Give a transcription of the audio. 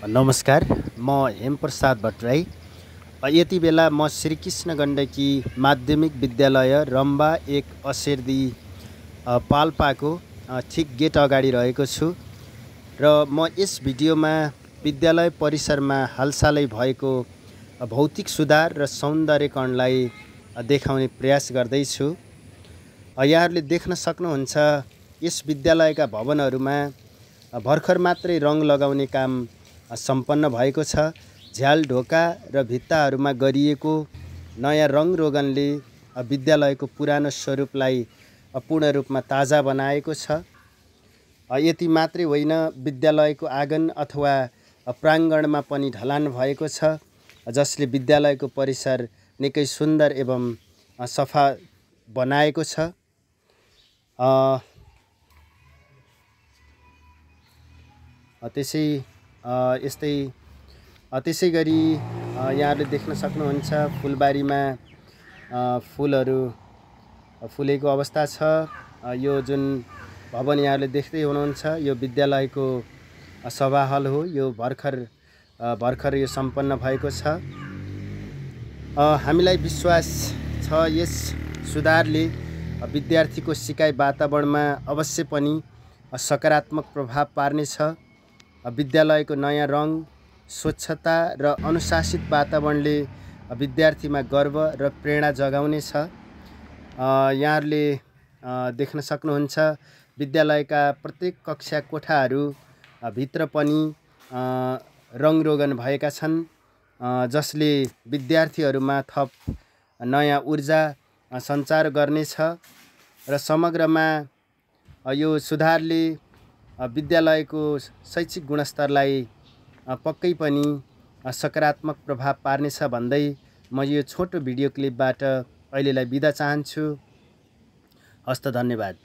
नमस्कार, म हेमप्रसाद भट्टराई। यति बेला म श्रीकृष्ण गण्डकी माध्यमिक विद्यालय रम्बा 1 असेर्दी पाल्पाको ठिक गेट अगाडि रहेको छु र म यस भिडियोमा विद्यालय परिसरमा हालसालै भएको भौतिक सुधार र सौन्दर्यकरणलाई देखाउने प्रयास गर्दैछु। यहाँहरूले देख्न सक्नुहुन्छ यस विद्यालयका भवनहरूमा भर्खर मात्रै रङ लगाउने काम सम्पन्न भएको छ। झ्याल ढोका र भित्ताहरूमा गरिएको नयाँ रङरोगनले विद्यालयको पुरानो स्वरूपलाई पूर्ण रूपमा ताजा बनाएको छ। यति मात्रै होइन, विद्यालयको आँगन अथवा प्राङ्गणमा पनि ढलान भएको छ, जसले विद्यालयको परिसर निकै सुन्दर एवं सफा बनाएको छ। त्यसै गरी यहाँहरूले देख्न सक्नुहुन्छ फुलबारीमा फुलहरू फुलेको अवस्था छ। यो जुन भवन यहाँहरूले देख्दै हुनुहुन्छ यो विद्यालयको सभा हल हो। यो भर्खर यो सम्पन्न भएको छ। हामीलाई विश्वास छ यस सुधारले विद्यार्थीको सिकाइ वातावरणमा अवश्य पनि सकारात्मक प्रभाव पार्नेछ। विद्यालयको नयाँ रङ, स्वच्छता र अनुशासित वातावरणले विद्यार्थीमा गर्व र प्रेरणा जगाउनेछ। यहाँहरूले देख्न सक्नुहुन्छ विद्यालयका प्रत्येक कक्षा कोठाहरू भित्र पनि रङरोगन भएका छन्, जसले विद्यार्थीहरूमा थप नयाँ ऊर्जा सञ्चार गर्नेछ र समग्रमा यो सुधारले विद्यालयको शैक्षिक गुणस्तरलाई पक्कै पनि सकारात्मक प्रभाव पार्नेछ भन्दै म यो छोटो भिडियो क्लिपबाट अहिलेलाई बिदा चाहन्छु। हस्त, धन्यवाद।